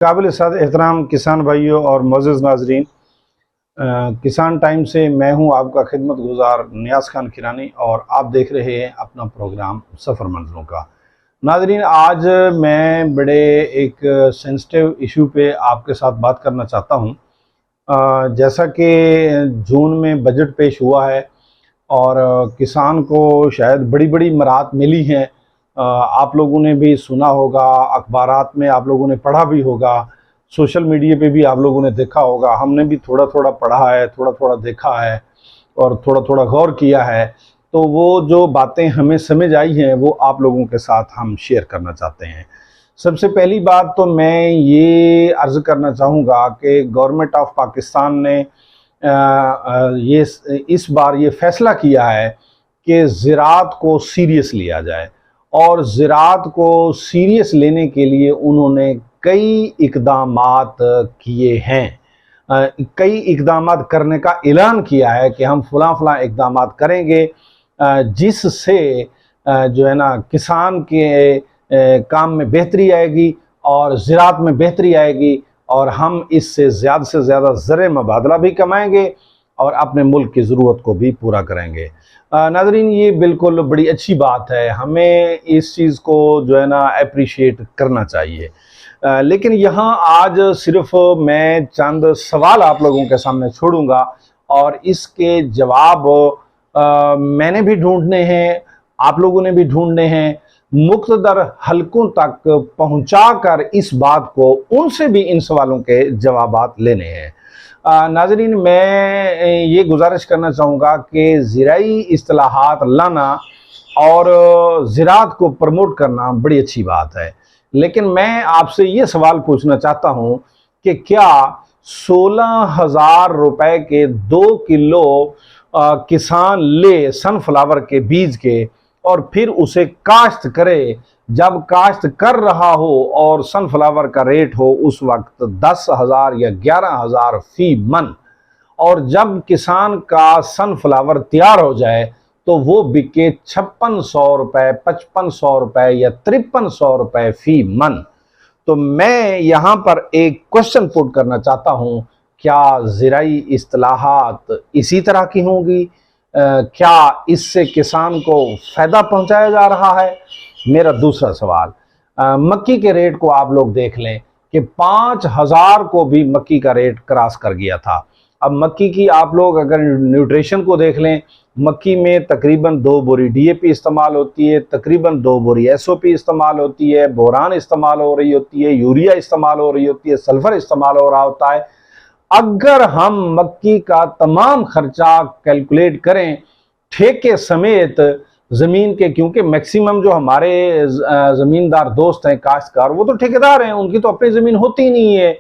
काबिल साद एहतराम किसान भाइयों और मोअज़्ज़ज़ नाज़रीन, किसान टाइम से मैं हूं आपका खिदमत गुजार नियाज़ खान किरानी और आप देख रहे हैं अपना प्रोग्राम सफ़र मंज़िलों का। नाज़रीन, आज मैं बड़े एक सेंसिटिव इशू पे आपके साथ बात करना चाहता हूं। जैसा कि जून में बजट पेश हुआ है और किसान को शायद बड़ी बड़ी मराहत मिली हैं। आप लोगों ने भी सुना होगा, अखबारात में आप लोगों ने पढ़ा भी होगा, सोशल मीडिया पे भी आप लोगों ने देखा होगा। हमने भी थोड़ा थोड़ा पढ़ा है, थोड़ा थोड़ा देखा है और थोड़ा थोड़ा गौर किया है। तो वो जो बातें हमें समझ आई हैं वो आप लोगों के साथ हम शेयर करना चाहते हैं। सबसे पहली बात तो मैं ये अर्ज़ करना चाहूँगा कि गवर्नमेंट ऑफ पाकिस्तान ने ये इस बार ये फ़ैसला किया है कि ज़राअत को सीरियस लिया जाए और ज़राअत को सीरियस लेने के लिए उन्होंने कई इक़दामात किए हैं। कई इक़दामात करने का ऐलान किया है कि हम फ़लाँ इक़दामात करेंगे जिससे जो है ना किसान के काम में बेहतरी आएगी और ज़राअत में बेहतरी आएगी और हम इससे ज़्यादा ज़र मुबादला भी कमाएंगे और अपने मुल्क की ज़रूरत को भी पूरा करेंगे। नाज़रीन, ये बिल्कुल बड़ी अच्छी बात है, हमें इस चीज़ को जो है ना अप्रिशिएट करना चाहिए। लेकिन यहाँ आज सिर्फ मैं चंद सवाल आप लोगों के सामने छोड़ूंगा और इसके जवाब मैंने भी ढूंढने हैं, आप लोगों ने भी ढूंढने हैं, मुख्तदर हलकों तक पहुंचाकर इस बात को उनसे भी इन सवालों के जवाबात लेने हैं। नाज़रीन, मैं ये गुजारिश करना चाहूँगा कि ज़राई इस्तिलाहात लाना और ज़राअत को प्रमोट करना बड़ी अच्छी बात है, लेकिन मैं आपसे ये सवाल पूछना चाहता हूँ कि क्या 16,000 रुपए के 2 किलो किसान ले सनफ्लावर के बीज के और फिर उसे काश्त करे, जब काश्त कर रहा हो और सनफ्लावर का रेट हो उस वक्त 10,000 या 11,000 फी मन, और जब किसान का सनफ्लावर तैयार हो जाए तो वो बिके 5600 रुपए, 5500 रुपए या 5300 रुपए फी मन। तो मैं यहाँ पर एक क्वेश्चन पुट करना चाहता हूँ, क्या ज़राई इस्तिलाहात इसी तरह की होंगी? क्या इससे किसान को फ़ायदा पहुँचाया जा रहा है? मेरा दूसरा सवाल, मक्की के रेट को आप लोग देख लें कि 5,000 को भी मक्की का रेट क्रॉस कर गया था। अब मक्की की आप लोग अगर न्यूट्रिशन को देख लें, मक्की में तकरीबन 2 बोरी डीएपी इस्तेमाल होती है, तकरीबन 2 बोरी एसओपी इस्तेमाल होती है, बोरान इस्तेमाल हो रही होती है, यूरिया इस्तेमाल हो रही होती है, सल्फर इस्तेमाल हो रहा होता है। अगर हम मक्की का तमाम खर्चा कैलकुलेट करें ठेके समेत ज़मीन के, क्योंकि मैक्सिमम जो हमारे ज़मींदार दोस्त हैं, काश्तकार, वो तो ठेकेदार हैं, उनकी तो अपनी ज़मीन होती नहीं है।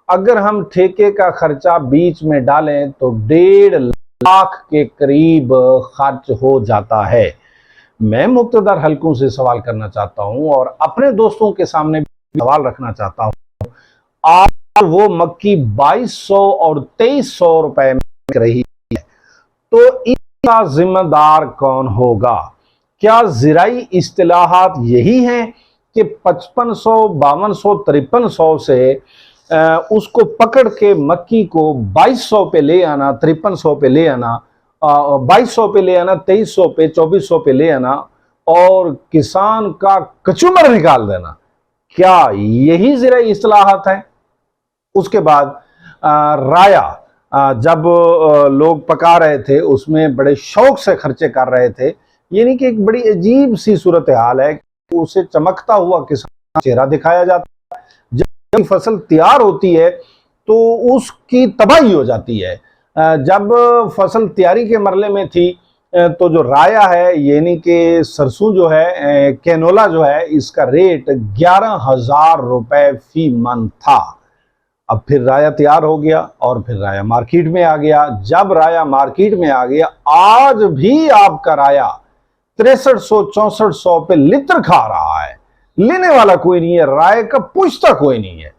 अगर हम ठेके का खर्चा बीच में डालें तो 1.5 लाख के करीब खर्च हो जाता है। मैं मुख्तदर हलकों से सवाल करना चाहता हूं और अपने दोस्तों के सामने भी सवाल रखना चाहता हूं, आज वो मक्की 2200 और 2300 रुपए में बिक रही है, तो इसका जिम्मेदार कौन होगा? क्या ज़राई इस्तिलाहात यही हैं कि 5500, 5200, 5300 से उसको पकड़ के मक्की को 2200 पे ले आना, 5300 पे ले आना, 2200 पे ले आना, 2300 पे, 2400 पे ले आना और किसान का कचूमर निकाल देना? क्या यही ज़राई इस्तिलाहात है? उसके बाद राया, जब लोग पका रहे थे उसमें बड़े शौक से खर्चे कर रहे थे, यानी कि एक बड़ी अजीब सी सूरत हाल है, उसे चमकता हुआ किसान चेहरा दिखाया जाता है, जब फसल तैयार होती है तो उसकी तबाही हो जाती है। जब फसल तैयारी के मरले में थी तो जो राया है, यानी कि सरसों जो है, कैनोला जो है, इसका रेट 11,000 रुपए फी मन था। अब फिर राया तैयार हो गया और फिर राया मार्केट में आ गया। जब राया मार्केट में आ गया, आज भी आपका राया 6300, 6400 पे लित्र खा रहा है, लेने वाला कोई नहीं है, राय का पूछता कोई नहीं है।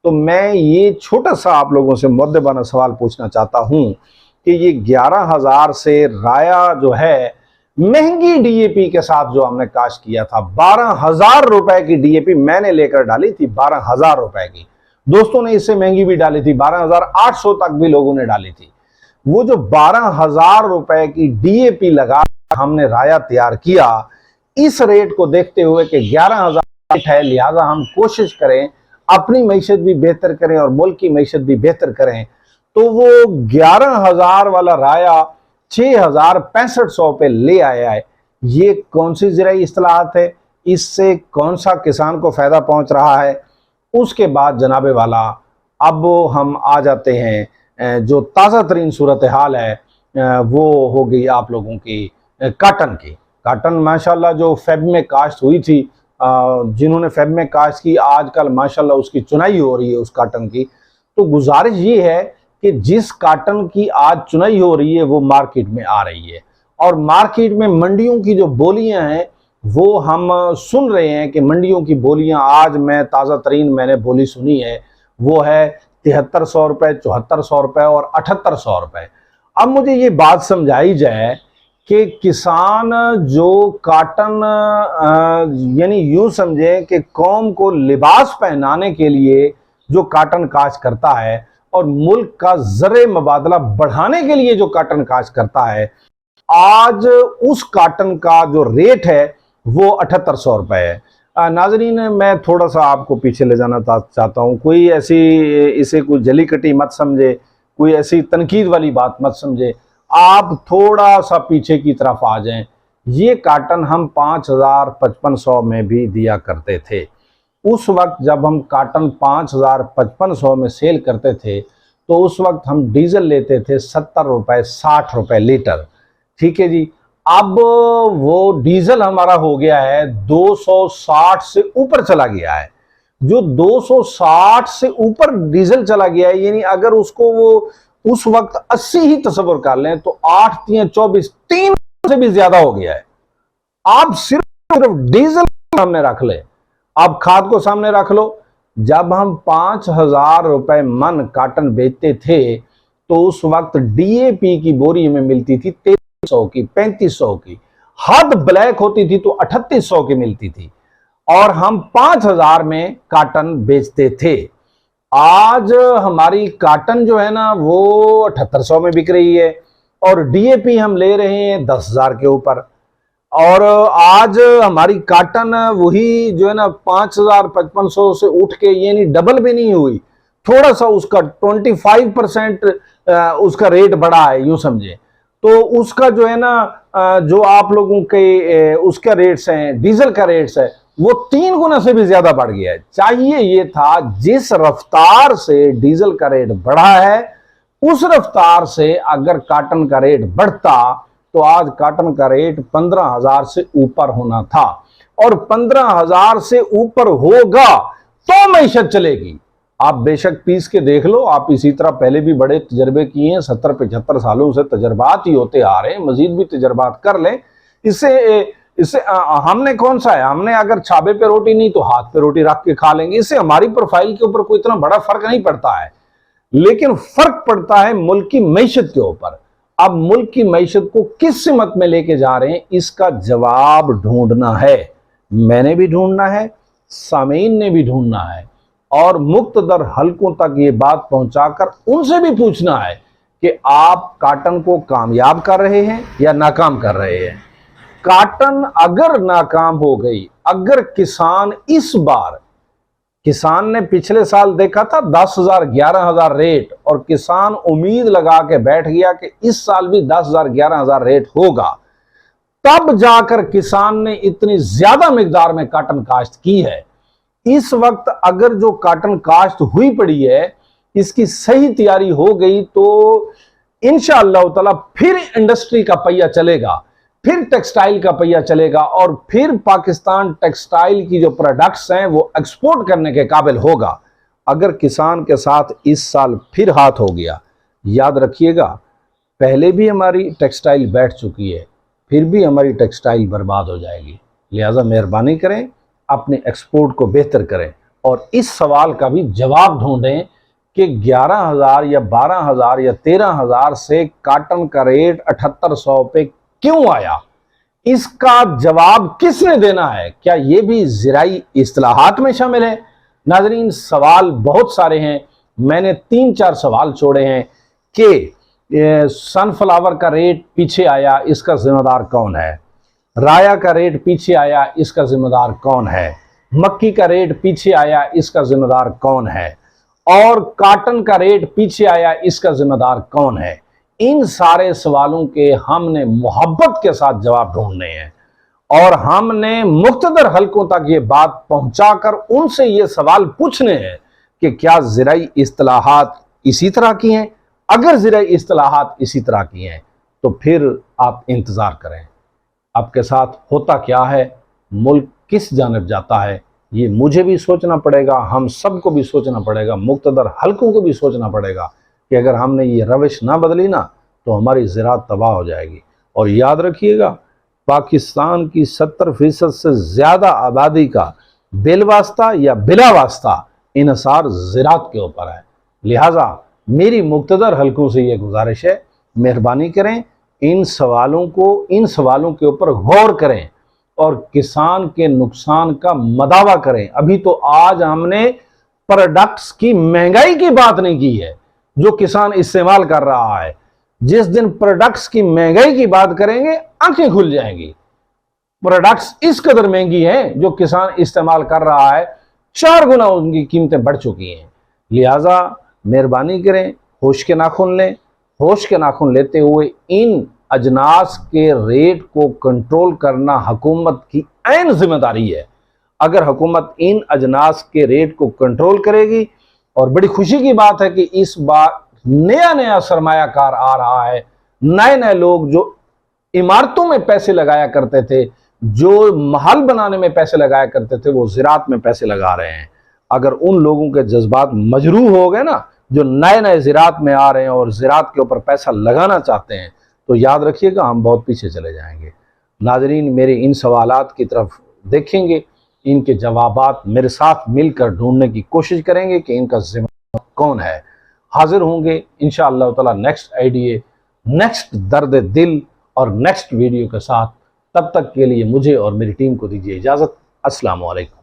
तो मैं ये छोटा सा आप लोगों से मुद्देबाना सवाल पूछना चाहता हूं कि ये 11,000 से राया जो है, महंगी डीएपी के साथ जो हमने काश्त किया था, 12,000 रुपए की डीएपी मैंने लेकर डाली थी, 12,000 रुपए की, दोस्तों ने इससे महंगी भी डाली थी, 12,800 तक भी लोगों ने डाली थी। वो जो 12,000 रुपए की डीएपी लगा हमने राया तैयार किया, इस रेट को देखते हुए कि 11,000 रेट है, लिहाजा हम कोशिश करें अपनी मैशत भी बेहतर करें और मुल्क की मैशत भी बेहतर करें, तो वो 11,000 वाला राया 6,6500 पे ले आया है। ये कौन सी ज़राई इस्तेलाहात है, इससे कौन सा किसान को फायदा पहुंच रहा है? उसके बाद जनाबे वाला अब हम आ जाते हैं जो ताज़ा तरीन सूरत हाल है, वो हो गई आप लोगों की काटन की। काटन माशाल्लाह जो फेब में काश्त हुई थी, जिन्होंने फेब में काश्त की, आजकल माशाल्लाह उसकी चुनाई हो रही है उस काटन की। तो गुजारिश ये है कि जिस काटन की आज चुनाई हो रही है वो मार्केट में आ रही है, और मार्केट में मंडियों की जो बोलियां हैं वो हम सुन रहे हैं कि मंडियों की बोलियां, आज मैं ताज़ा तरीन मैंने बोली सुनी है, वो है 7300 रुपये, 7400 रुपये और 7800 रुपये। अब मुझे ये बात समझाई जाए कि किसान जो काटन यानी यूं समझे कि कौम को लिबास पहनाने के लिए जो काटन काश्त करता है और मुल्क का ज़र मुबादला बढ़ाने के लिए जो काटन काश्त करता है, आज उस काटन का जो रेट है वो 7800 रुपये है। नाजरीन, मैं थोड़ा सा आपको पीछे ले जाना चाहता हूँ। कोई ऐसी इसे कोई जली कटी मत समझे, कोई ऐसी तनकीद वाली बात मत समझे, आप थोड़ा सा पीछे की तरफ आ जाएं। ये काटन हम 5,5500 में भी दिया करते थे। उस वक्त जब हम काटन 5,5500 में सेल करते थे तो उस वक्त हम डीजल लेते थे 70 रुपये 60 रुपये लीटर। ठीक है जी, अब वो डीजल हमारा हो गया है 260 से ऊपर चला गया है। जो 260 से ऊपर डीजल चला गया है, यानी अगर उसको वो उस वक्त 80 ही तस्वर कर लें तो 8 3 24 3 से भी ज्यादा हो गया है। आप सिर्फ डीजल सामने रख ले, आप खाद को सामने रख लो। जब हम 5,000 रुपए मन काटन बेचते थे तो उस वक्त डीएपी की बोरी में मिलती थी 3,300 की, 3,500 की, हद ब्लैक होती थी तो 3,800 की मिलती थी, और हम 5,000 में काटन बेचते थे। आज हमारी काटन जो है ना वो 7,800 में बिक रही है, और डीएपी हम ले रहे हैं 10,000 के ऊपर। और आज हमारी काटन वही जो है ना 5,5500 से उठ के, यानी डबल भी नहीं हुई, थोड़ा सा उसका 25% उसका रेट बढ़ा है, यूं समझे। तो उसका जो है ना जो आप लोगों के उसका रेट्स हैं, डीजल का रेट्स है, वो 3 गुना से भी ज्यादा बढ़ गया है। चाहिए ये था जिस रफ्तार से डीजल का रेट बढ़ा है उस रफ्तार से अगर काटन का रेट बढ़ता तो आज काटन का रेट 15,000 से ऊपर होना था, और 15,000 से ऊपर होगा तो मैशत चलेगी। आप बेशक पीस के देख लो, आप इसी तरह पहले भी बड़े तजर्बे किए हैं, 70-75 सालों से तजर्बात ही होते आ रहे हैं, मजीद भी तजर्बात कर लें। इससे हमने कौन सा है, हमने अगर छाबे पे रोटी नहीं तो हाथ पे रोटी रख के खा लेंगे, इससे हमारी प्रोफाइल के ऊपर कोई इतना बड़ा फर्क नहीं पड़ता है, लेकिन फर्क पड़ता है मुल्क की मैशत के ऊपर। अब मुल्क की मैशत को किस सिमत में लेके जा रहे हैं, इसका जवाब ढूंढना है। मैंने भी ढूंढना है, सामीन ने भी ढूंढना है, और मुख्तदर हलकों तक ये बात पहुंचाकर उनसे भी पूछना है कि आप काटन को कामयाब कर रहे हैं या नाकाम कर रहे हैं। काटन अगर नाकाम हो गई, अगर किसान इस बार, किसान ने पिछले साल देखा था 10,000 11,000 रेट, और किसान उम्मीद लगा के बैठ गया कि इस साल भी 10,000 11,000 रेट होगा, तब जाकर किसान ने इतनी ज्यादा मिकदार में काटन काश्त की है। इस वक्त अगर जो काटन काश्त हुई पड़ी है इसकी सही तैयारी हो गई तो इंशाअल्लाह ताला फिर इंडस्ट्री का पहिया चलेगा, फिर टेक्सटाइल का पहिया चलेगा, और फिर पाकिस्तान टेक्सटाइल की जो प्रोडक्ट्स हैं वो एक्सपोर्ट करने के काबिल होगा। अगर किसान के साथ इस साल फिर हाथ हो गया, याद रखिएगा पहले भी हमारी टेक्सटाइल बैठ चुकी है, फिर भी हमारी टेक्सटाइल बर्बाद हो जाएगी। लिहाजा मेहरबानी करें, अपने एक्सपोर्ट को बेहतर करें, और इस सवाल का भी जवाब ढूंढें कि 11,000 या 12,000 या 13,000 से काटन का रेट 7,800 पे क्यों आया। इसका जवाब किसने देना है? क्या ये भी ज़राई इस्तिलाहात में शामिल है? नाज़रीन, सवाल बहुत सारे हैं, मैंने 3-4 सवाल छोड़े हैं कि सनफ्लावर का रेट पीछे आया, इसका जिम्मेदार कौन है? राया का रेट पीछे आया, इसका जिम्मेदार कौन है? मक्की का रेट पीछे आया, इसका जिम्मेदार कौन है? और कॉटन का रेट पीछे आया, इसका जिम्मेदार कौन है? इन सारे सवालों के हमने मोहब्बत के साथ जवाब ढूंढने हैं और हमने मुख्तदर हलकों तक ये बात पहुंचाकर उनसे ये सवाल पूछने हैं कि क्या ज़राई इस्तिलाहात इसी तरह की हैं? अगर ज़राई इस्तिलाहात इसी तरह की हैं तो फिर आप इंतज़ार करें। आपके साथ होता क्या है, मुल्क किस जानिब जाता है, ये मुझे भी सोचना पड़ेगा, हम सबको भी सोचना पड़ेगा, मुख्तदर हलकों को भी सोचना पड़ेगा कि अगर हमने ये रविश ना बदली ना तो हमारी ज़राअत तबाह हो जाएगी। और याद रखिएगा, पाकिस्तान की 70% से ज़्यादा आबादी का बिलवास्ता या बिला वास्ता इन्हिसार ज़राअत के ऊपर है। लिहाजा मेरी मुख्तदर हलकों से ये गुजारिश है, मेहरबानी करें, इन सवालों के ऊपर गौर करें और किसान के नुकसान का मदावा करें। अभी तो आज हमने प्रोडक्ट्स की महंगाई की बात नहीं की है जो किसान इस्तेमाल कर रहा है। जिस दिन प्रोडक्ट्स की महंगाई की बात करेंगे आंखें खुल जाएंगी। प्रोडक्ट्स इस कदर महंगी हैं जो किसान इस्तेमाल कर रहा है, 4 गुना उनकी कीमतें बढ़ चुकी हैं। लिहाजा मेहरबानी करें, होश के नाखून लें। होश के नाखून लेते हुए इन अजनास के रेट को कंट्रोल करना हुकूमत की ऐन जिम्मेदारी है। अगर हुकूमत इन अजनास के रेट को कंट्रोल करेगी, और बड़ी खुशी की बात है कि इस बार नया सरमायाकार आ रहा है, नए लोग जो इमारतों में पैसे लगाया करते थे, जो महल बनाने में पैसे लगाया करते थे, वो ज़राअत में पैसे लगा रहे हैं। अगर उन लोगों के जज्बात मजरूह हो गए ना, जो नए ज़राअत में आ रहे हैं और ज़राअत के ऊपर पैसा लगाना चाहते हैं, तो याद रखिएगा हम बहुत पीछे चले जाएंगे। नाज़रीन, मेरे इन सवालात की तरफ देखेंगे, इनके जवाबात मेरे साथ मिलकर ढूंढने की कोशिश करेंगे कि इनका जिम्मेदार कौन है। हाजिर होंगे इंशाअल्लाह ताला नेक्स्ट आइडिया, नेक्स्ट दर्द दिल और नेक्स्ट वीडियो के साथ। तब तक के लिए मुझे और मेरी टीम को दीजिए इजाज़त। अस्सलामु अलैकुम।